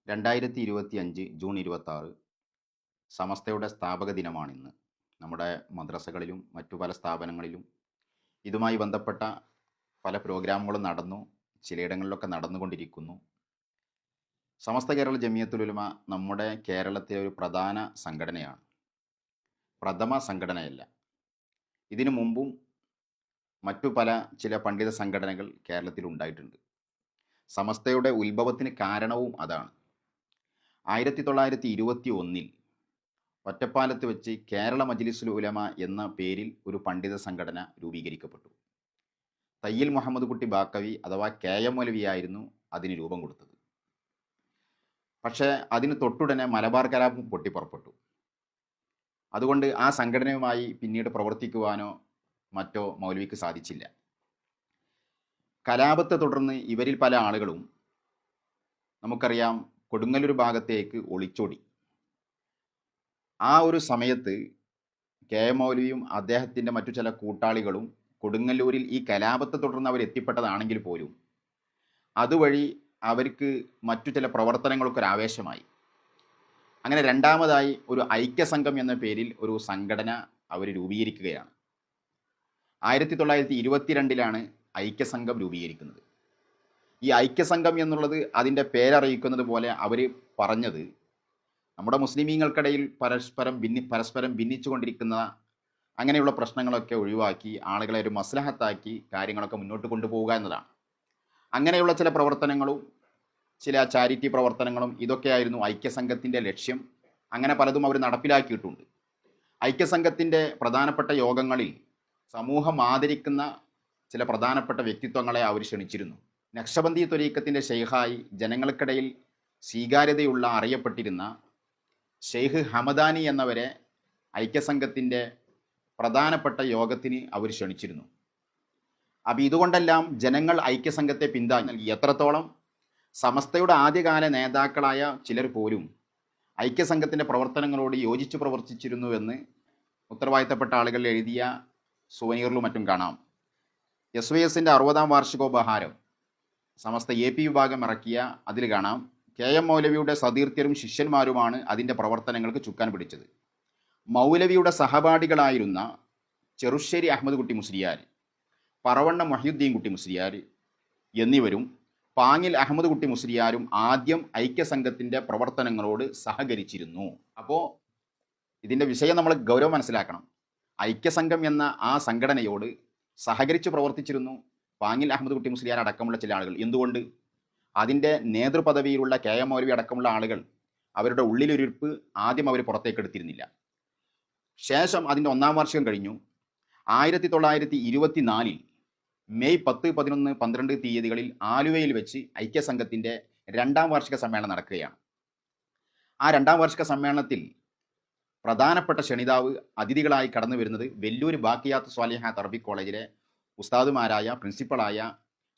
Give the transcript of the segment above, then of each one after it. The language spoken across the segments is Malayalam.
2025 ജൂൺ 26 സമസ്തയുടെ സ്ഥാപക ദിനമാണിന്ന്. നമ്മുടെ മദ്രസകളിലും മറ്റു പല സ്ഥാപനങ്ങളിലും ഇതുമായി ബന്ധപ്പെട്ട പല പ്രോഗ്രാമുകളും നടന്നു, ചിലയിടങ്ങളിലൊക്കെ നടന്നുകൊണ്ടിരിക്കുന്നു. സമസ്ത കേരള ജമിയത്തുൽ ഉലമ നമ്മുടെ കേരളത്തിലെ ഒരു പ്രധാന സംഘടനയാണ്, പ്രഥമ സംഘടനയല്ല. ഇതിനു മുമ്പും മറ്റു ചില പണ്ഡിത സംഘടനകൾ കേരളത്തിൽ ഉണ്ടായിട്ടുണ്ട്. സമസ്തയുടെ ഉത്ഭവത്തിന് കാരണവും അതാണ്. 1921 ഒറ്റപ്പാലത്ത് വെച്ച് കേരള മജ്ലിസുൽ ഉലമ എന്ന പേരിൽ ഒരു പണ്ഡിത സംഘടന രൂപീകരിക്കപ്പെട്ടു. തയ്യിൽ മുഹമ്മദ് കുട്ടി ബാക്കവി അഥവാ KM മൗലവിയായിരുന്നു അതിന് രൂപം കൊടുത്തത്. പക്ഷേ അതിന് തൊട്ടുടനെ മലബാർ കലാപം പൊട്ടിപ്പുറപ്പെട്ടു. അതുകൊണ്ട് ആ സംഘടനയുമായി പിന്നീട് പ്രവർത്തിക്കുവാനോ മറ്റോ മൗലവിക്ക് സാധിച്ചില്ല. കലാപത്തെ തുടർന്ന് ഇവരിൽ പല ആളുകളും നമുക്കറിയാം കൊടുങ്ങല്ലൂർ ഭാഗത്തേക്ക് ഒളിച്ചോടി. ആ ഒരു സമയത്ത് KM മൗലവിയും അദ്ദേഹത്തിൻ്റെ മറ്റു ചില കൂട്ടാളികളും കൊടുങ്ങല്ലൂരിൽ ഈ കലാപത്തെ തുടർന്ന് അവർ എത്തിപ്പെട്ടതാണെങ്കിൽ പോലും അതുവഴി അവർക്ക് മറ്റു ചില പ്രവർത്തനങ്ങൾക്ക് ഒരു ആവേശമായി. അങ്ങനെ രണ്ടാമതായി ഒരു ഐക്യസംഘം എന്ന പേരിൽ ഒരു സംഘടന അവർ രൂപീകരിക്കുകയാണ്. 1922 ഐക്യസംഘം രൂപീകരിക്കുന്നത്. ഈ ഐക്യസംഘം എന്നുള്ളത് അതിൻ്റെ പേരറിയിക്കുന്നത് പോലെ അവർ പറഞ്ഞത് നമ്മുടെ മുസ്ലിമീങ്ങൾക്കിടയിൽ പരസ്പരം ഭിന്നിച്ചു കൊണ്ടിരിക്കുന്ന അങ്ങനെയുള്ള പ്രശ്നങ്ങളൊക്കെ ഒഴിവാക്കി ആളുകളെ ഒരു മസ്ലഹത്താക്കി കാര്യങ്ങളൊക്കെ മുന്നോട്ട് കൊണ്ടുപോവുക എന്നതാണ്. അങ്ങനെയുള്ള ചില പ്രവർത്തനങ്ങളും ചില ചാരിറ്റി പ്രവർത്തനങ്ങളും ഇതൊക്കെയായിരുന്നു ഐക്യസംഘത്തിൻ്റെ ലക്ഷ്യം. അങ്ങനെ പലതും അവർ നടപ്പിലാക്കിയിട്ടുണ്ട്. ഐക്യസംഘത്തിൻ്റെ പ്രധാനപ്പെട്ട യോഗങ്ങളിൽ സമൂഹം ആദരിക്കുന്ന ചില പ്രധാനപ്പെട്ട വ്യക്തിത്വങ്ങളെ അവർ ക്ഷണിച്ചിരുന്നു. നക്ഷബന്ദി ത്വരീഖത്തിൻ്റെ ഷെയ്ഖായി ജനങ്ങൾക്കിടയിൽ സ്വീകാര്യതയുള്ള അറിയപ്പെട്ടിരുന്ന ഷെയ്ഖ് ഹമദാനി എന്നവരെ ഐക്യസംഘത്തിൻ്റെ പ്രധാനപ്പെട്ട യോഗത്തിന് അവർ ക്ഷണിച്ചിരുന്നു. അപ്പോൾ ഇതുകൊണ്ടെല്ലാം ജനങ്ങൾ ഐക്യസംഘത്തെ പിന്താങ്ങി. എത്രത്തോളം സമസ്തയുടെ ആദ്യകാല നേതാക്കളായ ചിലർ പോലും ഐക്യസംഘത്തിൻ്റെ പ്രവർത്തനങ്ങളോട് യോജിച്ച് പ്രവർത്തിച്ചിരുന്നുവെന്ന് ഉത്തരവാദിത്തപ്പെട്ട ആളുകൾ എഴുതിയ സുവനീറിലും മറ്റും കാണാം. SYSൻ്റെ 60ാം വാർഷികോപഹാരം സമസ്ത AP വിഭാഗം ഇറക്കിയ അതിൽ കാണാം KM മൗലവിയുടെ സതീർത്ഥ്യരും ശിഷ്യന്മാരുമാണ് അതിൻ്റെ പ്രവർത്തനങ്ങൾക്ക് ചുക്കാൻ പിടിച്ചത്. മൗലവിയുടെ സഹപാഠികളായിരുന്ന ചെറുശ്ശേരി അഹമ്മദ് കുട്ടി മുസ്ലിയാർ, പറവണ്ണ മൊഹീദ്ദീൻ കുട്ടി മുസ്ലിയാർ എന്നിവരും പാങ്ങിൽ അഹമ്മദ് കുട്ടി മുസ്ലിയാരും ആദ്യം ഐക്യസംഘത്തിൻ്റെ പ്രവർത്തനങ്ങളോട് സഹകരിച്ചിരുന്നു. അപ്പോൾ ഇതിൻ്റെ വിഷയം നമ്മൾ ഗൗരവം മനസ്സിലാക്കണം. ഐക്യസംഘം എന്ന ആ സംഘടനയോട് സഹകരിച്ച് പ്രവർത്തിച്ചിരുന്നു പാങ്ങിൽ അഹമ്മദ് കുട്ടി മുസ്ലിയാർ അടക്കമുള്ള ചില ആളുകൾ. എന്തുകൊണ്ട്? അതിൻ്റെ നേതൃപദവിയിലുള്ള KM മൗലവി അടക്കമുള്ള ആളുകൾ അവരുടെ ഉള്ളിലൊരിപ്പ് ആദ്യം അവർ പുറത്തേക്കെടുത്തിരുന്നില്ല. ശേഷം അതിൻ്റെ 1ാം വാർഷികം കഴിഞ്ഞു. 1924 മെയ് 10, 11, 12 തീയതികളിൽ ആലുവയിൽ വെച്ച് ഐക്യസംഘത്തിൻ്റെ 2ാം വാർഷിക സമ്മേളനം നടക്കുകയാണ്. ആ 2ാം വാർഷിക സമ്മേളനത്തിൽ പ്രധാനപ്പെട്ട ക്ഷണിതാവ് അതിഥികളായി കടന്നു വരുന്നത് വെല്ലൂർ ബാക്കിയാത്ത് സ്വാലിഹാത്ത് അറബിക് കോളേജിലെ ഉസ്താദുമാരായ പ്രിൻസിപ്പളായ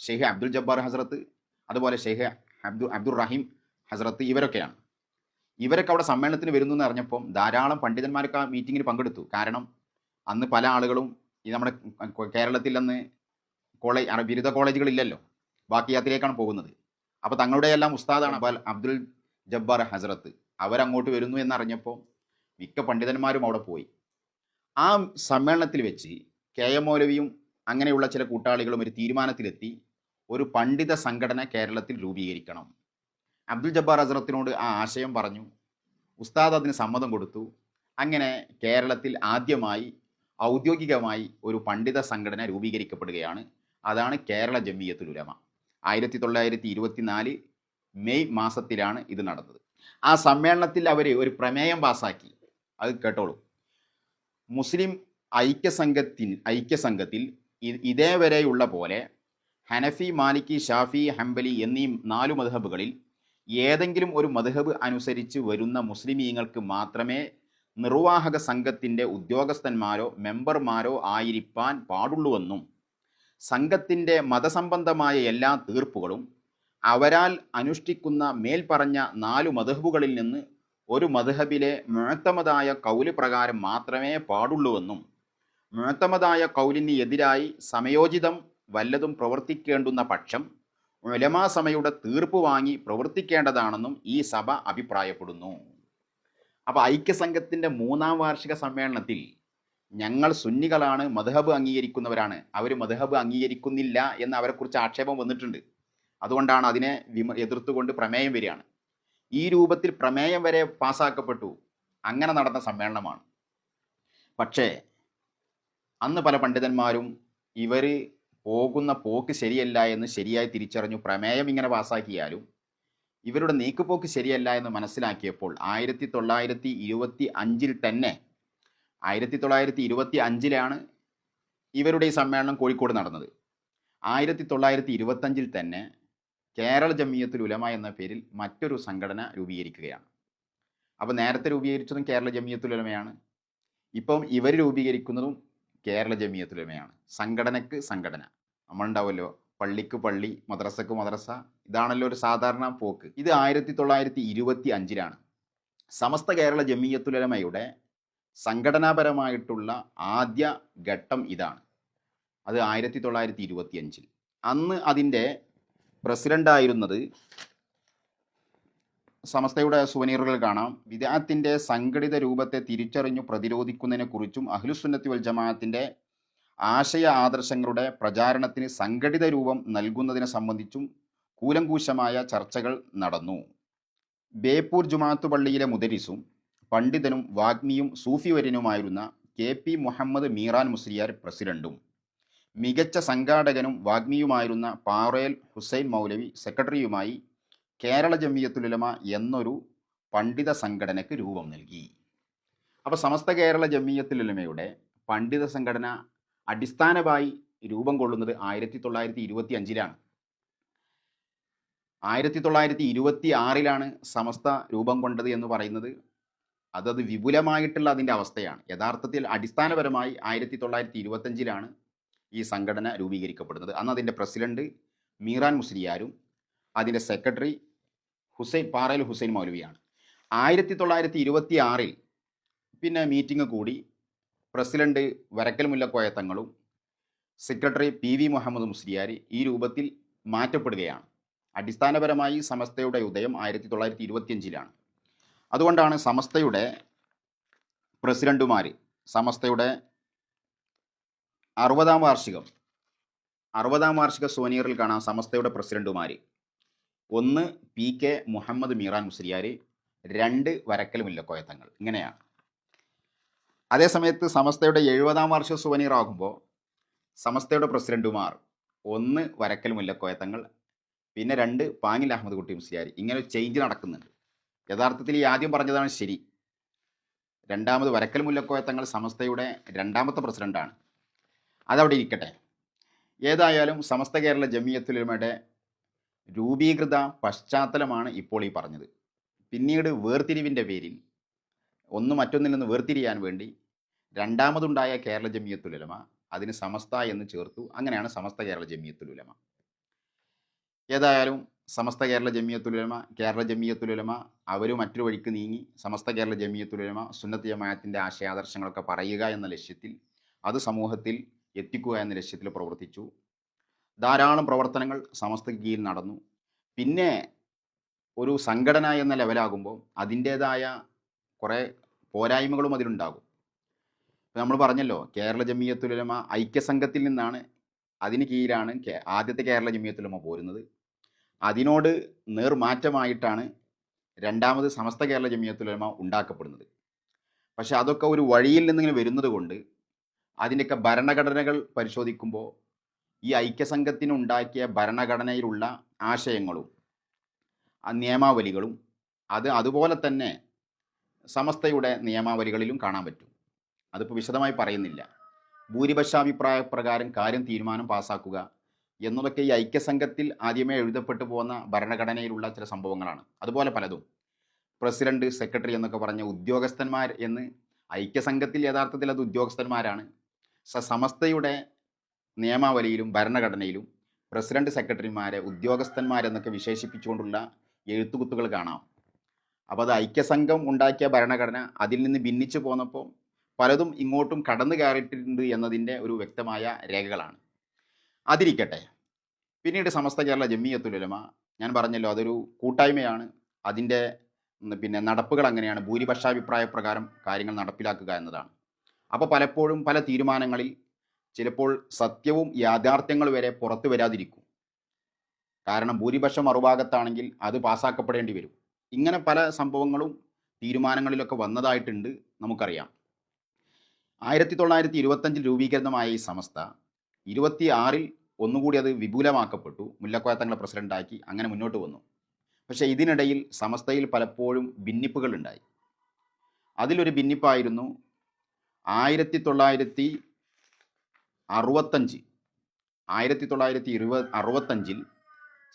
ഷെയ്ഖ് അബ്ദുൽ ജബ്ബാർ ഹസ്രത്ത്, അതുപോലെ ഷെയ്ഖ് അബ്ദുറഹീം ഹസ്രത്ത്, ഇവരൊക്കെയാണ്. ഇവരൊക്കെ അവിടെ സമ്മേളനത്തിന് വരുന്നു എന്ന് അറിഞ്ഞപ്പം ധാരാളം പണ്ഡിതന്മാരൊക്കെ ആ മീറ്റിങ്ങിന് പങ്കെടുത്തു. കാരണം അന്ന് പല ആളുകളും ഈ നമ്മുടെ കേരളത്തിൽ അന്ന് ബിരുദ കോളേജുകളില്ലല്ലോ, ബാക്കിയാത്തിലേക്കാണ് പോകുന്നത്. അപ്പോൾ തങ്ങളുടെ എല്ലാം ഉസ്താദാണ് അബ്ദുൽ ജബ്ബാർ ഹസ്രത്ത്, അവരങ്ങോട്ട് വരുന്നു എന്നറിഞ്ഞപ്പോൾ മിക്ക പണ്ഡിതന്മാരും അവിടെ പോയി. ആ സമ്മേളനത്തിൽ വെച്ച് KM മൗലവിയും അങ്ങനെയുള്ള ചില കൂട്ടാളികളും ഒരു തീരുമാനത്തിലെത്തി, ഒരു പണ്ഡിത സംഘടന കേരളത്തിൽ രൂപീകരിക്കണം. അബ്ദുൽ ജബ്ബാർ ഹസ്രത്തിനോട് ആ ആശയം പറഞ്ഞു. ഉസ്താദ് അതിന് സമ്മതം കൊടുത്തു. അങ്ങനെ കേരളത്തിൽ ആദ്യമായി ഔദ്യോഗികമായി ഒരു പണ്ഡിത സംഘടന രൂപീകരിക്കപ്പെടുകയാണ്. അതാണ് കേരള ജമിയത്തുൽ ഉലമ. 1924 മെയ് മാസത്തിലാണ് ഇത് നടന്നത്. ആ സമ്മേളനത്തിൽ അവർ ഒരു പ്രമേയം പാസാക്കി. അത് കേട്ടോളൂ. മുസ്ലിം ഐക്യസംഘത്തിൽ ഇതേവരെയുള്ള പോലെ ഹനഫി, മാലിക്കി, ഷാഫി, ഹംബലി എന്നീ 4 മദ്ഹബുകളിൽ ഏതെങ്കിലും ഒരു മദ്ഹബ് അനുസരിച്ച് വരുന്ന മുസ്ലിമീങ്ങൾക്ക് മാത്രമേ നിർവാഹക സംഘത്തിൻ്റെ ഉദ്യോഗസ്ഥന്മാരോ മെമ്പർമാരോ ആയിരിക്കാൻ പാടുള്ളൂവെന്നും സംഘത്തിൻ്റെ മതസംബന്ധമായ എല്ലാ തീർപ്പുകളും അവരാൽ അനുഷ്ഠിക്കുന്ന മേൽപ്പറഞ്ഞ 4 മദ്ഹബുകളിൽ നിന്ന് ഒരു മദ്ഹബിലെ മുഅ്തമദായ കൗല് പ്രകാരം മാത്രമേ പാടുള്ളൂവെന്നും മുഅ്തമദായ കൗലിന് എതിരായി സമയോചിതം വല്ലതും പ്രവർത്തിക്കേണ്ടുന്ന പക്ഷം ഉലമാ സഭയുടെ തീർപ്പ് വാങ്ങി പ്രവർത്തിക്കേണ്ടതാണെന്നും ഈ സഭ അഭിപ്രായപ്പെടുന്നു. അപ്പോൾ ഐക്യസംഘത്തിൻ്റെ 3-ാം വാർഷിക സമ്മേളനത്തിൽ ഞങ്ങൾ സുന്നികളാണ്, മദ്ഹബ് അംഗീകരിക്കുന്നവരാണ്, അവർ മദ്ഹബ് അംഗീകരിക്കുന്നില്ല എന്ന് അവരെക്കുറിച്ച് ആക്ഷേപം വന്നിട്ടുണ്ട്. അതുകൊണ്ടാണ് അതിനെ എതിർത്തുകൊണ്ട് പ്രമേയം വരികയാണ്. ഈ രൂപത്തിൽ പ്രമേയം വരെ പാസ്സാക്കപ്പെട്ടു. അങ്ങനെ നടന്ന സമ്മേളനമാണ്. പക്ഷേ അന്ന് പല പണ്ഡിതന്മാരും ഇവർ പോകുന്ന പോക്ക് ശരിയല്ല എന്ന് ശരിയായി തിരിച്ചറിഞ്ഞു. പ്രമേയം ഇങ്ങനെ പാസ്സാക്കിയാലും ഇവരുടെ നീക്കുപോക്ക് ശരിയല്ല എന്ന് മനസ്സിലാക്കിയപ്പോൾ 1925 തന്നെ 1925 ഇവരുടെ ഈ സമ്മേളനം കോഴിക്കോട് നടന്നത്. 1925 തന്നെ കേരള ജമിയത്തുൽ ഉലമ എന്ന പേരിൽ മറ്റൊരു സംഘടന രൂപീകരിക്കുകയാണ്. അപ്പോൾ നേരത്തെ രൂപീകരിച്ചതും കേരള ജമിയത്തുൽ ഉലമയാണ്, ഇപ്പം ഇവർ രൂപീകരിക്കുന്നതും കേരള ജമിയത്തുൽ ഉലമയാണ്. സംഘടനയ്ക്ക് സംഘടന. നമ്മളുണ്ടാവുമല്ലോ, പള്ളിക്ക് പള്ളി, മദ്രസക്ക് മദ്രസ, ഇതാണല്ലോ ഒരു സാധാരണ പോക്ക്. ഇത് 1925 സമസ്ത കേരള ജമിയത്തുൽ ഉലമയുടെ സംഘടനാപരമായിട്ടുള്ള ആദ്യ ഘട്ടം ഇതാണ്. അത് 1925. അന്ന് അതിൻ്റെ പ്രസിഡൻ്റായിരുന്നത്, സമസ്തയുടെ സുവനീറുകൾ കാണാം, വിദഅത്തിൻ്റെ സംഘടിത രൂപത്തെ തിരിച്ചറിഞ്ഞു പ്രതിരോധിക്കുന്നതിനെക്കുറിച്ചും അഹ്ലുസുന്നത്തി വൽ ജമാഅത്തിൻ്റെ ആശയ ആദർശങ്ങളുടെ പ്രചാരണത്തിന് സംഘടിത രൂപം നൽകുന്നതിനെ സംബന്ധിച്ചും കൂലങ്കൂശമായ ചർച്ചകൾ നടന്നു. ബേപ്പൂർ ജുമാഅത്ത് പള്ളിയിലെ മുദരിസും പണ്ഡിതനും വാഗ്മിയും സൂഫിവര്യനുമായിരുന്ന KP മുഹമ്മദ് മീറാൻ മുസ്ലിയാർ പ്രസിഡന്റും മികച്ച സംഘാടകനും വാഗ്മിയുമായിരുന്ന പാറേൽ ഹുസൈൻ മൗലവി സെക്രട്ടറിയുമായി കേരള ജമിയത്തുൽ ഉലമ എന്നൊരു പണ്ഡിത സംഘടനയ്ക്ക് രൂപം നൽകി. അപ്പോൾ സമസ്ത കേരള ജമിയത്തുൽ ഉലമയുടെ പണ്ഡിത സംഘടന അടിസ്ഥാനമായി രൂപം കൊള്ളുന്നത് 1925. 1926 സമസ്ത രൂപം കൊണ്ടത് എന്ന് പറയുന്നത് അതത് വിപുലമായിട്ടുള്ള അതിൻ്റെ അവസ്ഥയാണ്. യഥാർത്ഥത്തിൽ അടിസ്ഥാനപരമായി 1925 ഈ സംഘടന രൂപീകരിക്കപ്പെടുന്നത്. അന്ന് അതിൻ്റെ പ്രസിഡന്റ് മീറാൻ മുസ്ലിയാരും അതിൻ്റെ സെക്രട്ടറി പാറേൽ ഹുസൈൻ മൗലവിയാണ്. 1926 പിന്നെ മീറ്റിംഗ് കൂടി. പ്രസിഡന്റ് വരക്കൽ മുല്ലക്കോയ തങ്ങളും സെക്രട്ടറി PV മുഹമ്മദ് മുസ്ലിയാർ ഈ രൂപത്തിൽ മാറ്റപ്പെടുകയാണ്. അടിസ്ഥാനപരമായി സമസ്തയുടെ ഉദയം 1925. അതുകൊണ്ടാണ് സമസ്തയുടെ പ്രസിഡന്റുമാർ, സമസ്തയുടെ 60-ാം വാർഷിക സോനിയറിൽ കാണാം സമസ്തയുടെ പ്രസിഡന്റുമാർ. 1 PK മുഹമ്മദ് മീറാൻ മുസ്ലിയാർ, 2 വരക്കൽ മുല്ലക്കോയ തങ്ങൾ. ഇങ്ങനെയാണ്. അതേസമയത്ത് സമസ്തയുടെ 70-ാം വാർഷിക സുവനീർ ആകുമ്പോൾ സമസ്തയുടെ പ്രസിഡന്റുമാർ 1 വരക്കൽ മുല്ലക്കോയ തങ്ങൾ, പിന്നെ 2 പാങ്ങിൽ അഹമ്മദ് കുട്ടി മുസ്ലിയാർ. ഇങ്ങനെ ചേഞ്ച് നടക്കുന്നുണ്ട്. യഥാർത്ഥത്തിൽ ഈ ആദ്യം പറഞ്ഞതാണ് ശരി. രണ്ടാമത് വരക്കൽ മുല്ലക്കോയ തങ്ങൾ സമസ്തയുടെ 2ാമത്തെ പ്രസിഡന്റാണ്. അതവിടെ ഇരിക്കട്ടെ. ഏതായാലും സമസ്ത കേരള ജമിയത്തുൽ ഉലമയുടെ രൂപീകൃത പശ്ചാത്തലമാണ് ഇപ്പോൾ ഈ പറഞ്ഞത്. പിന്നീട് വേർതിരിവിൻ്റെ പേരിൽ ഒന്ന് മറ്റൊന്നിൽ നിന്ന് വേർതിരിയാൻ വേണ്ടി രണ്ടാമതുണ്ടായ കേരള ജമിയത്തുൽ ഉലമ അതിന് സമസ്ത എന്ന് ചേർത്തു. അങ്ങനെയാണ് സമസ്ത കേരള ജമിയത്തുൽ ഉലമ. ഏതായാലും സമസ്ത കേരള ജമിയത്തുൽ ഉലമ അവർ മറ്റൊരു വഴിക്ക് നീങ്ങി. സമസ്ത കേരള ജമിയത്തുൽ ഉലമ സുന്നത്ത് ജമാഅത്തിൻ്റെ ആശയാദർശങ്ങളൊക്കെ പറയുക എന്ന ലക്ഷ്യത്തിൽ, അത് സമൂഹത്തിൽ എത്തിക്കുക എന്ന ലക്ഷ്യത്തിൽ പ്രവർത്തിച്ചു. ധാരാളം പ്രവർത്തനങ്ങൾ സമസ്തയ്ക്ക് കീഴിൽ നടന്നു. പിന്നെ ഒരു സംഘടന എന്ന ലെവലാകുമ്പോൾ അതിൻ്റേതായ കുറേ പോരായ്മകളും അതിലുണ്ടാകും. നമ്മൾ പറഞ്ഞല്ലോ, കേരള ജമിയത്തുൽ ഉലമ ഐക്യസംഘത്തിൽ നിന്നാണ്, അതിന് കീഴിലാണ് ആദ്യത്തെ കേരള ജമിയത്തുൽ ഉലമ പോരുന്നത്. അതിനോട് നേർമാറ്റമായിട്ടാണ് രണ്ടാമത് സമസ്ത കേരള ജമിയത്തുൽ ഉലമ ഉണ്ടാക്കപ്പെടുന്നത്. പക്ഷെ അതൊക്കെ ഒരു വഴിയിൽ നിന്നിങ്ങനെ വരുന്നത് കൊണ്ട് അതിൻ്റെയൊക്കെ ഭരണഘടനകൾ പരിശോധിക്കുമ്പോൾ ഈ ഐക്യസംഘത്തിനുണ്ടാക്കിയ ഭരണഘടനയിലുള്ള ആശയങ്ങളും നിയമാവലികളും അതുപോലെ തന്നെ സമസ്തയുടെ നിയമാവലികളിലും കാണാൻ പറ്റും. അതിപ്പോൾ വിശദമായി പറയുന്നില്ല. ഭൂരിപക്ഷാഭിപ്രായ പ്രകാരം കാര്യം തീരുമാനം പാസ്സാക്കുക എന്നതൊക്കെ ഈ ഐക്യസംഘത്തിൽ ആദ്യമേ എഴുതപ്പെട്ടു പോകുന്ന ഭരണഘടനയിലുള്ള ചില സംഭവങ്ങളാണ്. അതുപോലെ പലതും പ്രസിഡന്റ്, സെക്രട്ടറി എന്നൊക്കെ പറഞ്ഞ ഉദ്യോഗസ്ഥന്മാർ എന്ന്, ഐക്യസംഘത്തിൽ യഥാർത്ഥത്തിൽ അത് ഉദ്യോഗസ്ഥന്മാരാണ്. സമസ്തയുടെ നിയമാവലിയിലും ഭരണഘടനയിലും പ്രസിഡന്റ്, സെക്രട്ടറിമാരെ ഉദ്യോഗസ്ഥന്മാരെന്നൊക്കെ വിശേഷിപ്പിച്ചുകൊണ്ടുള്ള എഴുത്തുകുത്തുകൾ കാണാം. അപ്പോൾ അത് ഐക്യസംഘം ഉണ്ടാക്കിയ ഭരണഘടന അതിൽ നിന്ന് ഭിന്നിച്ചു പോന്നപ്പോൾ പലതും ഇങ്ങോട്ടും കടന്നു കയറിയിട്ടുണ്ട് എന്നതിൻ്റെ ഒരു വ്യക്തമായ രേഖകളാണ്. അതിരിക്കട്ടെ. പിന്നീട് സമസ്ത കേരള ജമിയത്തുൽ ഉലമ, ഞാൻ പറഞ്ഞല്ലോ അതൊരു കൂട്ടായ്മയാണ്. അതിൻ്റെ പിന്നെ നടപ്പുകൾ അങ്ങനെയാണ്, ഭൂരിപക്ഷാഭിപ്രായ പ്രകാരം കാര്യങ്ങൾ നടപ്പിലാക്കുക എന്നതാണ്. അപ്പോൾ പലപ്പോഴും പല തീരുമാനങ്ങളിൽ ചിലപ്പോൾ സത്യവും യാഥാർത്ഥ്യങ്ങൾ വരെ പുറത്തു വരാതിരിക്കും. കാരണം ഭൂരിപക്ഷം മറുഭാഗത്താണെങ്കിൽ അത് പാസ്സാക്കപ്പെടേണ്ടി വരും. ഇങ്ങനെ പല സംഭവങ്ങളും തീരുമാനങ്ങളിലൊക്കെ വന്നതായിട്ടുണ്ട്, നമുക്കറിയാം. 1925 രൂപീകൃതമായ ഈ സമസ്ത 26 ഒന്നുകൂടി അത് വിപുലമാക്കപ്പെട്ടു. മുല്ലക്കോയ തങ്ങളെ പ്രസിഡൻ്റാക്കി അങ്ങനെ മുന്നോട്ട് വന്നു. പക്ഷേ ഇതിനിടയിൽ സമസ്തയിൽ പലപ്പോഴും ഭിന്നിപ്പുകൾ ഉണ്ടായി. അതിലൊരു ഭിന്നിപ്പായിരുന്നു 1965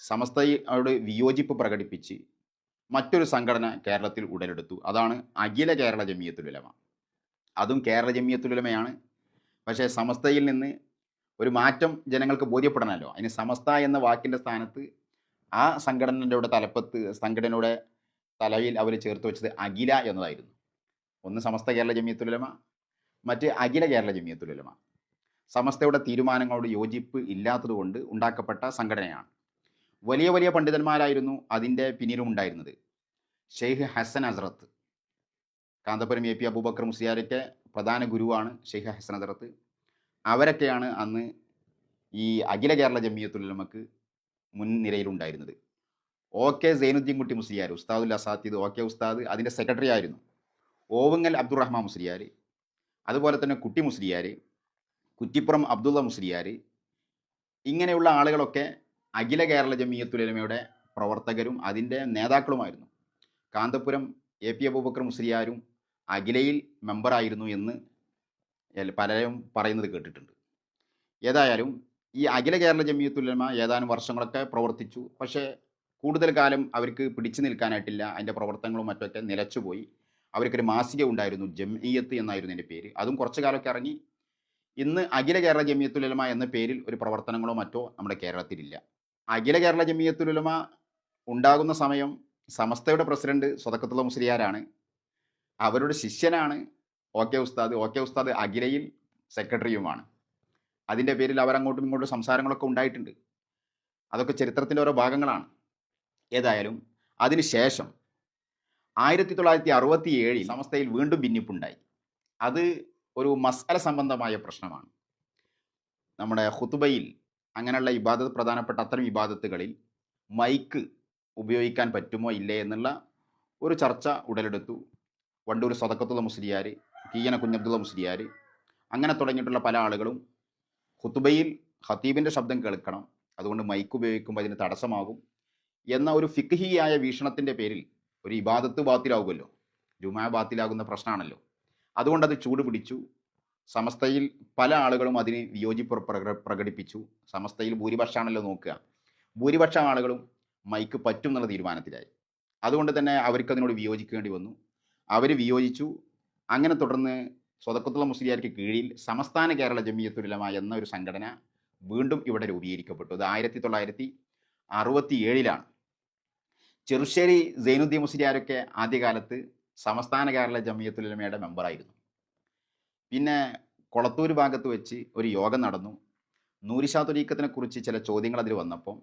സമസ്തയോട് വിയോജിപ്പ് പ്രകടിപ്പിച്ച് മറ്റൊരു സംഘടന കേരളത്തിൽ ഉടലെടുത്തു. അതാണ് അഖില കേരള ജമിയത്തുൽ ഉലമ. അതും കേരള ജമിയത്തുൽ ഉലമയാണ്. പക്ഷേ സമസ്തയിൽ നിന്ന് ഒരു മാറ്റം ജനങ്ങൾക്ക് ബോധ്യപ്പെടണമല്ലോ. അതിന് സമസ്ത എന്ന വാക്കിൻ്റെ സ്ഥാനത്ത് ആ സംഘടനയുടെ തലയിൽ അവർ ചേർത്ത് വെച്ചത് അഖില എന്നതായിരുന്നു. ഒന്ന് സമസ്ത കേരള ജമിയത്തുൽ ഉലമ, മറ്റ് അഖില കേരള ജമിയത്തുൽ ഉലമ. സമസ്തയുടെ തീരുമാനങ്ങളോട് യോജിപ്പ് ഇല്ലാത്തതുകൊണ്ട് ഉണ്ടാക്കപ്പെട്ട സംഘടനയാണ്. വലിയ വലിയ പണ്ഡിതന്മാരായിരുന്നു അതിൻ്റെ പിന്നിലും ഉണ്ടായിരുന്നത്. ഷെയ്ഖ് ഹസൻ ഹസ്രത്ത്, കാന്തപുരം AP അബൂബക്കർ മുസ്ലിയാരൊക്കെ പ്രധാന ഗുരുവാണ് ഷെയ്ഖ് ഹസൻ ഹസ്രത്ത്. അവരൊക്കെയാണ് അന്ന് ഈ അഖില കേരള ജമിയത്തുൽ ഉലമക്ക് മുൻനിരയിലുണ്ടായിരുന്നത്. OK സൈനുദ്ദീൻ കുട്ടി മുസ്ലിയാർ, ഉസ്താദുൽ അസാത്തിദ് OK ഉസ്താദ് അതിൻ്റെ സെക്രട്ടറി ആയിരുന്നു. ഓവുങ്ങൽ അബ്ദുറഹ്മാൻ മുസ്ലിയാർ, അതുപോലെ തന്നെ കുട്ടി മുസ്ലിയാർ, കുറ്റിപ്പുറം അബ്ദുള്ള മുസ്ലിയാർ, ഇങ്ങനെയുള്ള ആളുകളൊക്കെ അഖില കേരള ജമിയത്തുൽ ഉലമയുടെ പ്രവർത്തകരും അതിൻ്റെ നേതാക്കളുമായിരുന്നു. കാന്തപുരം AP അബൂബക്കർ മുസ്ലിയാരും അഖിലയിൽ മെമ്പറായിരുന്നു എന്ന് പലരും പറയുന്നത് കേട്ടിട്ടുണ്ട്. ഏതായാലും ഈ അഖില കേരള ജമിയത്തുൽ ഉലമ ഏതാനും വർഷങ്ങളൊക്കെ പ്രവർത്തിച്ചു. പക്ഷേ കൂടുതൽ കാലം അവർക്ക് പിടിച്ചു നിൽക്കാനായിട്ടില്ല. അതിൻ്റെ പ്രവർത്തനങ്ങളും മറ്റൊക്കെ നിലച്ചുപോയി. അവർക്കൊരു മാസിക ഉണ്ടായിരുന്നു, ജംഇയ്യത്ത് എന്നായിരുന്നു എൻ്റെ പേര്. അതും കുറച്ചു കാലമൊക്കെ ഇറങ്ങി. ഇന്ന് അഖില കേരള ജമിയത്തുൽ ഉലമ എന്ന പേരിൽ ഒരു പ്രവർത്തനങ്ങളോ മറ്റോ നമ്മുടെ കേരളത്തിലില്ല. അഖില കേരള ജമിയത്തുൽ ഉലമ ഉണ്ടാകുന്ന സമയം സമസ്തയുടെ പ്രസിഡന്റ് സ്വതക്കത്തുള്ള മുസ്ലിയാരാണ്. അവരുടെ ശിഷ്യനാണ് OK ഉസ്താദ്. OK ഉസ്താദ് അഖിലയിൽ സെക്രട്ടറിയുമാണ്. അതിൻ്റെ പേരിൽ അവരങ്ങോട്ടും ഇങ്ങോട്ടും സംസാരങ്ങളൊക്കെ ഉണ്ടായിട്ടുണ്ട്. അതൊക്കെ ചരിത്രത്തിൻ്റെ ഓരോ ഭാഗങ്ങളാണ്. ഏതായാലും അതിനുശേഷം 1967 സമസ്തയിൽ വീണ്ടും ഭിന്നിപ്പുണ്ടായി. അത് ഒരു മസ്അല സംബന്ധമായ പ്രശ്നമാണ്. നമ്മുടെ ഖുതുബയിൽ അങ്ങനെയുള്ള ഇബാദത്ത്, പ്രധാനപ്പെട്ട അത്തരം ഇബാദത്തുകളിൽ മൈക്ക് ഉപയോഗിക്കാൻ പറ്റുമോ ഇല്ലേ എന്നുള്ള ഒരു ചർച്ച ഉടലെടുത്തു. വണ്ടൂർ സ്വതക്കത്തുള്ള മുസ്ലിയാർ, കീയന കുഞ്ഞബ്ദുള്ള മുസ്ലിയാർ, അങ്ങനെ തുടങ്ങിയിട്ടുള്ള പല ആളുകളും ഖുതുബയിൽ ഖതീബിൻ്റെ ശബ്ദം കേൾക്കണം, അതുകൊണ്ട് മൈക്ക് ഉപയോഗിക്കുമ്പോൾ അതിന് തടസ്സമാകും എന്ന ഒരു ഫിഖ്ഹിയായ വീക്ഷണത്തിൻ്റെ പേരിൽ ഒരു ഇബാദത്ത് ബാത്തിലാവുമല്ലോ, ജുമാ ബാത്തിലാകുന്ന പ്രശ്നമാണല്ലോ. അതുകൊണ്ട് അത് ചൂട് പിടിച്ചു. സമസ്തയിൽ പല ആളുകളും അതിന് വിയോജിപ്പ് പ്രകടിപ്പിച്ചു. സമസ്തയിൽ ഭൂരിപക്ഷമാണല്ലോ നോക്കുക. ഭൂരിപക്ഷം ആളുകളും മൈക്ക് പറ്റും എന്നുള്ള തീരുമാനത്തിലായി. അതുകൊണ്ട് തന്നെ അവർക്കതിനോട് വിയോജിക്കേണ്ടി വന്നു. അവർ വിയോജിച്ചു. അങ്ങനെ തുടർന്ന് സ്വതക്കത്തുള്ള മുസ്ലിയാർക്ക് കീഴിൽ സംസ്ഥാന കേരള ജമിയത്തുൽ ഉലമ എന്ന ഒരു സംഘടന വീണ്ടും ഇവിടെ രൂപീകരിക്കപ്പെട്ടു. അത് 1967 ചെറുശ്ശേരി സൈനുദ്ദീൻ മുസ്ലിയാരൊക്കെ ആദ്യകാലത്ത് സംസ്ഥാന കേരള ജമിയത്തുൽ ഉലമയുടെ മെമ്പറായിരുന്നു. പിന്നെ കൊളത്തൂർ ഭാഗത്ത് വെച്ച് ഒരു യോഗം നടന്നു. നൂരിഷാ ത്വരീഖത്തിനെ കുറിച്ച് ചില ചോദ്യങ്ങൾ അതിൽ വന്നപ്പോൾ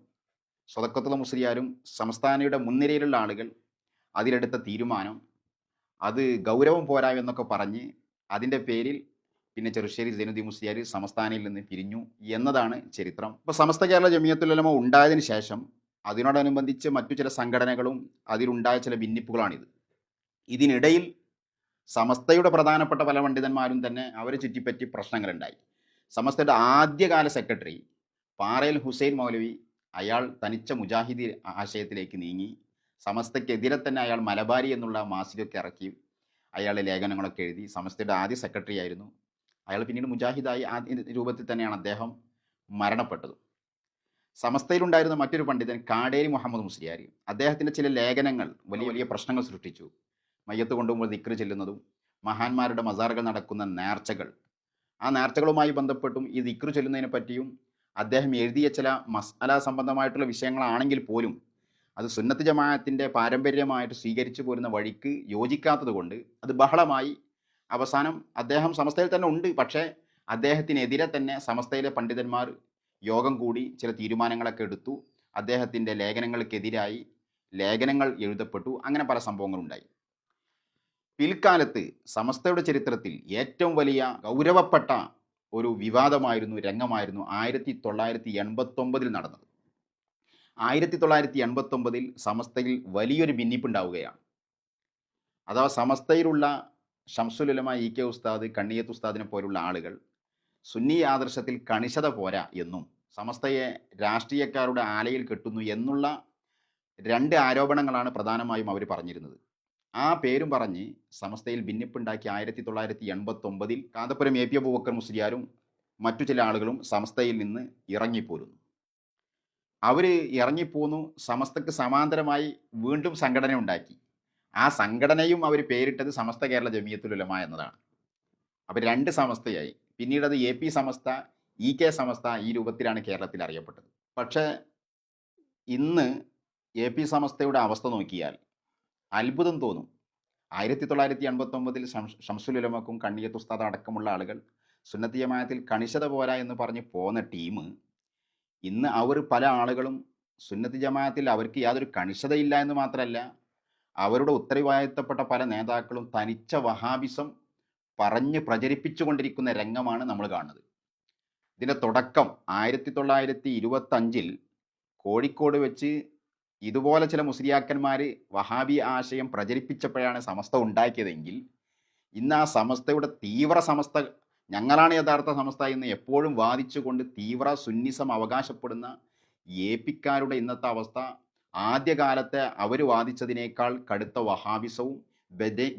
സ്വതക്കത്തുള്ള മുസ്ലിയാരും സംസ്ഥാനയുടെ മുൻനിരയിലുള്ള ആളുകൾ അതിലെടുത്ത തീരുമാനം അത് ഗൗരവം പോരാ എന്നൊക്കെ പറഞ്ഞ് അതിൻ്റെ പേരിൽ പിന്നെ ചെറുശ്ശേരി സൈനുദ്ദീൻ മുസ്ലിയാർ സംസ്ഥാനയിൽ നിന്ന് പിരിഞ്ഞു എന്നതാണ് ചരിത്രം. ഇപ്പോൾ സമസ്ത കേരള ജമിയത്തുൽ ഉലമ ഉണ്ടായതിനു ശേഷം അതിനോടനുബന്ധിച്ച് മറ്റു ചില സംഘടനകളും അതിലുണ്ടായ ചില ഭിന്നിപ്പുകളാണിത്. ഇതിനിടയിൽ സമസ്തയുടെ പ്രധാനപ്പെട്ട പല പണ്ഡിതന്മാരും തന്നെ അവരെ ചുറ്റിപ്പറ്റി പ്രശ്നങ്ങളുണ്ടായി. സമസ്തയുടെ ആദ്യകാല സെക്രട്ടറി പാറയിൽ ഹുസൈൻ മൗലവി, അയാൾ തനിച്ച മുജാഹിദി ആശയത്തിലേക്ക് നീങ്ങി. സമസ്തയ്ക്കെതിരെ തന്നെ അയാൾ മലബാരി എന്നുള്ള മാസികയൊക്കെ ഇറക്കി അയാളുടെ ലേഖനങ്ങളൊക്കെ എഴുതി. സമസ്തയുടെ ആദ്യ സെക്രട്ടറി ആയിരുന്നു അയാൾ. പിന്നീട് മുജാഹിദായി ആ രൂപത്തിൽ തന്നെയാണ് അദ്ദേഹം മരണപ്പെട്ടത്. സമസ്തയിലുണ്ടായിരുന്ന മറ്റൊരു പണ്ഡിതൻ കാടേരി മുഹമ്മദ് മുസ്ലിയാർ, അദ്ദേഹത്തിൻ്റെ ചില ലേഖനങ്ങൾ വലിയ വലിയ പ്രശ്നങ്ങൾ സൃഷ്ടിച്ചു. മയ്യത്ത് കൊണ്ടുപോകുമ്പോൾ ദിക്ർ ചെല്ലുന്നതും മഹാന്മാരുടെ മസാറുകൾ നടക്കുന്ന നേർച്ചകൾ, ആ നേർച്ചകളുമായി ബന്ധപ്പെട്ടും ഈ ദിക്ർ ചൊല്ലുന്നതിനെ പറ്റിയും അദ്ദേഹം എഴുതിയ ചില മസ്അല സംബന്ധമായിട്ടുള്ള വിഷയങ്ങളാണെങ്കിൽ പോലും അത് സുന്നത്ത് ജമാഅത്തിൻ്റെ പാരമ്പര്യമായിട്ട് സ്വീകരിച്ചു പോരുന്ന വഴിക്ക് യോജിക്കാത്തത് കൊണ്ട് അത് ബഹളമായി. അവസാനം അദ്ദേഹം സമസ്തയിൽ തന്നെ ഉണ്ട്, പക്ഷേ അദ്ദേഹത്തിനെതിരെ തന്നെ സമസ്തയിലെ പണ്ഡിതന്മാർ യോഗം കൂടി ചില തീരുമാനങ്ങളൊക്കെ എടുത്തു. അദ്ദേഹത്തിൻ്റെ ലേഖനങ്ങൾക്കെതിരായി ലേഖനങ്ങൾ എഴുതപ്പെട്ടു. അങ്ങനെ പല സംഭവങ്ങളുണ്ടായി. പിൽക്കാലത്ത് സമസ്തയുടെ ചരിത്രത്തിൽ ഏറ്റവും വലിയ ഗൗരവപ്പെട്ട ഒരു വിവാദമായിരുന്നു, രംഗമായിരുന്നു 1989 നടന്നത്. 1989 സമസ്തയിൽ വലിയൊരു ഭിന്നിപ്പുണ്ടാവുകയാണ്. അഥവാ സമസ്തയിലുള്ള ഷംസുൽ ഉലമ ഇ കെ ഉസ്താദ്, കണ്ണിയത്ത് ഉസ്താദിനെ പോലുള്ള ആളുകൾ സുന്നി ആദർശത്തിൽ കണിശത പോരാ എന്നും സമസ്തയെ രാഷ്ട്രീയക്കാരുടെ ആലയിൽ കെട്ടുന്നു എന്നുള്ള 2 ആരോപണങ്ങളാണ് പ്രധാനമായും അവർ പറഞ്ഞിരുന്നത്. ആ പേരും പറഞ്ഞ് സമസ്തയിൽ ഭിന്നിപ്പുണ്ടാക്കി 1989 കാന്തപുരം എ പി അബൂബക്കർ മുസ്ലിയാരും മറ്റു ചില ആളുകളും സമസ്തയിൽ നിന്ന് ഇറങ്ങിപ്പോരുന്നു. അവർ ഇറങ്ങിപ്പോന്നു. സമസ്തക്ക് സമാന്തരമായി വീണ്ടും സംഘടന ഉണ്ടാക്കി. ആ സംഘടനയും അവർ പേരിട്ടത് സമസ്ത കേരള ജമിയത്തുൽ ഉലമ എന്നതാണ്. അപ്പോൾ 2 സമസ്തയായി. പിന്നീട് അത് A P Samastha, E K Samastha, ഈ രൂപത്തിലാണ് കേരളത്തിൽ അറിയപ്പെട്ടത്. പക്ഷേ ഇന്ന് എ പി സമസ്തയുടെ അവസ്ഥ നോക്കിയാൽ അത്ഭുതം തോന്നും. 1989 ഷംസുൽ ഉലമക്കും കണ്ണിയത്ത് ഉസ്താദ് അടക്കമുള്ള ആളുകൾ സുന്നത്തി ജമാഅത്തിൽ കണിശത പോരാ എന്ന് പറഞ്ഞ് പോന്ന ടീം ഇന്ന് അവർ പല ആളുകളും സുന്നത്തി ജമാഅത്തിൽ അവർക്ക് യാതൊരു കണിശതയില്ല എന്ന് മാത്രമല്ല, അവരുടെ ഉത്തരവാദിത്തപ്പെട്ട പല നേതാക്കളും തനിച്ച വഹാബിസം പറഞ്ഞ് പ്രചരിപ്പിച്ചുകൊണ്ടിരിക്കുന്ന രംഗമാണ് നമ്മൾ കാണുന്നത്. ഇതിൻ്റെ തുടക്കം 1925 കോഴിക്കോട് വെച്ച് ഇതുപോലെ ചില മുസ്ലിയാക്കന്മാർ വഹാബി ആശയം പ്രചരിപ്പിച്ചപ്പോഴാണ് സമസ്ത ഉണ്ടാക്കിയതെങ്കിൽ ഇന്ന് ആ സമസ്തയുടെ തീവ്ര സമസ്ത, ഞങ്ങളാണ് യഥാർത്ഥ സമസ്ത എന്ന് എപ്പോഴും വാദിച്ചുകൊണ്ട് തീവ്ര സുന്നിസം അവകാശപ്പെടുന്ന എ പിക്കാരുടെ ഇന്നത്തെ അവസ്ഥ ആദ്യകാലത്തെ അവർ വാദിച്ചതിനേക്കാൾ കടുത്ത വഹാബിസവും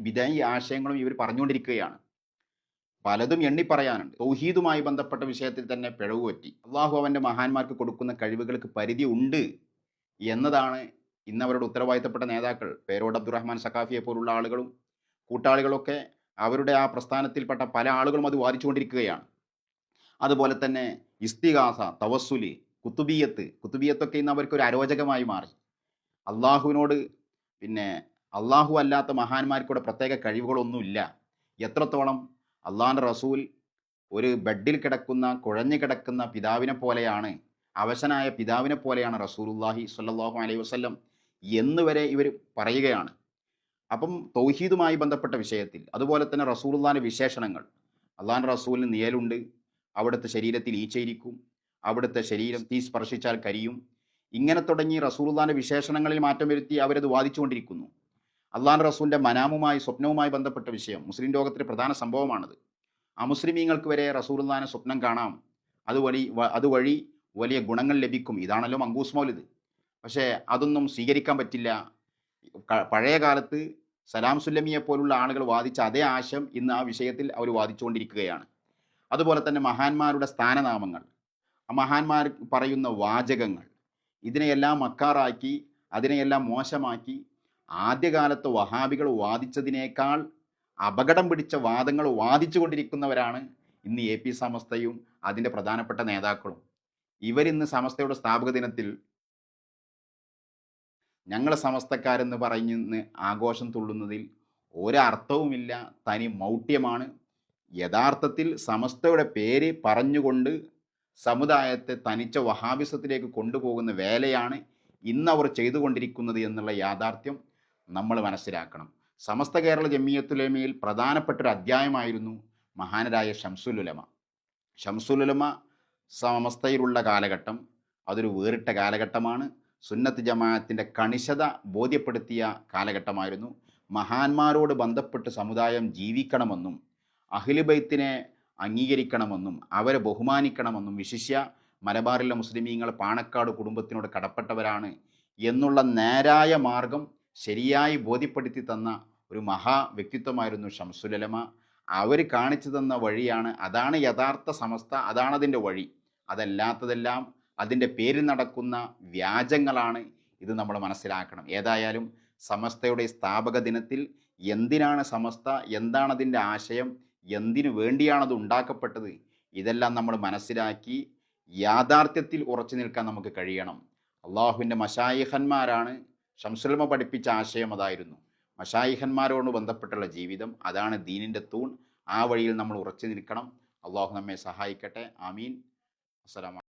ബിദഈ ആശയങ്ങളും ഇവർ പറഞ്ഞുകൊണ്ടിരിക്കുകയാണ്. പലതും എണ്ണി പറയാനുണ്ട്. തൗഹീദുമായി ബന്ധപ്പെട്ട വിഷയത്തിൽ തന്നെ പിഴവ് പറ്റി. അള്ളാഹു അവൻ്റെ മഹാന്മാർക്ക് കൊടുക്കുന്ന കഴിവുകൾക്ക് പരിധി ഉണ്ട് എന്നതാണ് ഇന്ന് അവരുടെ ഉത്തരവാദിത്തപ്പെട്ട നേതാക്കൾ പേരോട് അബ്ദുറഹ്മാൻ സഖാഫിയെ പോലുള്ള ആളുകളും കൂട്ടാളികളൊക്കെ അവരുടെ ആ പ്രസ്ഥാനത്തിൽപ്പെട്ട പല ആളുകളും അത് വാദിച്ചുകൊണ്ടിരിക്കുകയാണ്. അതുപോലെ തന്നെ ഇസ്തിഗാസ, തവസ്സുല്, കുത്തുബിയത്തൊക്കെ ഇന്ന് അവർക്കൊരു അരോചകമായി മാറി. അള്ളാഹുവിനോട് അള്ളാഹു അല്ലാത്ത മഹാന്മാർക്കൂടെ പ്രത്യേക കഴിവുകളൊന്നുമില്ല. എത്രത്തോളം അള്ളാഹിൻ്റെ റസൂൽ ഒരു ബെഡിൽ കിടക്കുന്ന, കുഴഞ്ഞു കിടക്കുന്ന പിതാവിനെ പോലെയാണ്, അവശനായ പിതാവിനെ പോലെയാണ് റസൂലുള്ളാഹി സ്വല്ലല്ലാഹു അലൈഹി വസല്ലം എന്നുവരെ ഇവർ പറയുകയാണ്. അപ്പം തൗഹീദുമായി ബന്ധപ്പെട്ട വിഷയത്തിൽ അതുപോലെ തന്നെ റസൂലുള്ളാഹിൻ്റെ വിശേഷണങ്ങൾ, അള്ളാഹിൻ്റെ റസൂലിന് നിഴലുണ്ട്, അവിടുത്തെ ശരീരത്തിൽ ഈച്ചയിരിക്കും, അവിടുത്തെ ശരീരം തീ സ്പർശിച്ചാൽ കരിയും, ഇങ്ങനെ തുടങ്ങി റസൂലുള്ളാഹിൻ്റെ വിശേഷണങ്ങളിൽ മാറ്റം വരുത്തി അവരത് വാദിച്ചുകൊണ്ടിരിക്കുന്നു. അള്ളാഹിൻ്റെ റസൂലിൻ്റെ മനാമുമായി, സ്വപ്നവുമായി ബന്ധപ്പെട്ട വിഷയം മുസ്ലിം ലോകത്തിലെ പ്രധാന സംഭവമാണത്. അമുസ്ലിമീങ്ങൾക്ക് വരെ റസൂലുള്ളാഹിനെ സ്വപ്നം കാണാം, അതുവഴി വലിയ ഗുണങ്ങൾ ലഭിക്കും. ഇതാണല്ലോ മങ്കൂസ് മൗലിദ്. പക്ഷേ അതൊന്നും സ്വീകരിക്കാൻ പറ്റില്ല. പഴയ കാലത്ത് സലാം സുല്ലമിയെ പോലുള്ള ആളുകൾ വാദിച്ച അതേ ആശയം ഇന്ന് ആ വിഷയത്തിൽ അവർ വാദിച്ചുകൊണ്ടിരിക്കുകയാണ്. അതുപോലെ തന്നെ മഹാന്മാരുടെ സ്ഥാനനാമങ്ങൾ, മഹാന്മാർ പറയുന്ന വാചകങ്ങൾ, ഇതിനെയെല്ലാം മക്കാറാക്കി, അതിനെയെല്ലാം മോശമാക്കി ആദ്യകാലത്ത് വഹാബികൾ വാദിച്ചതിനേക്കാൾ അപകടം പിടിച്ച വാദങ്ങൾ വാദിച്ചു കൊണ്ടിരിക്കുന്നവരാണ് ഇന്ന് എ പി സമസ്തയും അതിൻ്റെ പ്രധാനപ്പെട്ട നേതാക്കളും. ഇവരിന്ന് സമസ്തയുടെ സ്ഥാപക ദിനത്തിൽ ഞങ്ങൾ സമസ്തക്കാരെന്ന് പറഞ്ഞ് ആഘോഷം തുള്ളുന്നതിൽ ഒരർത്ഥവുമില്ല, തനി മൗഢ്യമാണ്. യഥാർത്ഥത്തിൽ സമസ്തയുടെ പേര് പറഞ്ഞുകൊണ്ട് സമുദായത്തെ തനിച്ച വഹാബിസത്തിലേക്ക് കൊണ്ടുപോകുന്ന വേലയാണ് ഇന്നവർ ചെയ്തുകൊണ്ടിരിക്കുന്നത് എന്നുള്ള യാഥാർത്ഥ്യം നമ്മൾ മനസ്സിലാക്കണം. സമസ്ത കേരള ജമിയത്തുൽ ഉലമയിൽ പ്രധാനപ്പെട്ടൊരു അധ്യായമായിരുന്നു മഹാനരായ ഷംസുൽ ഉലമ. ഷംസുൽ ഉലമ സമസ്തയിലുള്ള കാലഘട്ടം അതൊരു വേറിട്ട കാലഘട്ടമാണ്. സുന്നത്ത് ജമാഅത്തിൻ്റെ കണിശത ബോധ്യപ്പെടുത്തിയ കാലഘട്ടമായിരുന്നു. മഹാന്മാരോട് ബന്ധപ്പെട്ട് സമുദായം ജീവിക്കണമെന്നും അഹ്ലു ബൈത്തിനെ അംഗീകരിക്കണമെന്നും അവരെ ബഹുമാനിക്കണമെന്നും വിശിഷ്യ മലബാറിലെ മുസ്ലിമീങ്ങൾ പാണക്കാട് കുടുംബത്തിനോട് കടപ്പെട്ടവരാണ് എന്നുള്ള നേരായ മാർഗം ശരിയായി ബോധ്യപ്പെടുത്തി തന്ന ഒരു മഹാ വ്യക്തിത്വമായിരുന്നു ഷംസുൽ ഉലമ. അവർ കാണിച്ചു തന്ന വഴിയാണ്, അതാണ് യഥാർത്ഥ സമസ്ത, അതാണ് അതിൻ്റെ വഴി. അതല്ലാത്തതെല്ലാം അതിൻ്റെ പേരിൽ നടക്കുന്ന വ്യാജങ്ങളാണ്. ഇത് നമ്മൾ മനസ്സിലാക്കണം. ഏതായാലും സമസ്തയുടെ സ്ഥാപക ദിനത്തിൽ എന്തിനാണ് സമസ്ത, എന്താണ് അതിൻ്റെ ആശയം, എന്തിനു വേണ്ടിയാണത് ഉണ്ടാക്കപ്പെട്ടത്, ഇതെല്ലാം നമ്മൾ മനസ്സിലാക്കി യാഥാർത്ഥ്യത്തിൽ ഉറച്ചു നിൽക്കാൻ നമുക്ക് കഴിയണം. അള്ളാഹുവിൻ്റെ മശായിഖന്മാരാണ് ഷംസുൽ ഉലമ പഠിപ്പിച്ച ആശയം അതായിരുന്നു. മശായിഖന്മാരോട് ബന്ധപ്പെട്ടുള്ള ജീവിതം, അതാണ് ദീനിൻ്റെ തൂൺ. ആ വഴിയിൽ നമ്മൾ ഉറച്ചു നിൽക്കണം. അള്ളാഹു നമ്മെ സഹായിക്കട്ടെ. ആമീൻ. അസ്സലാമു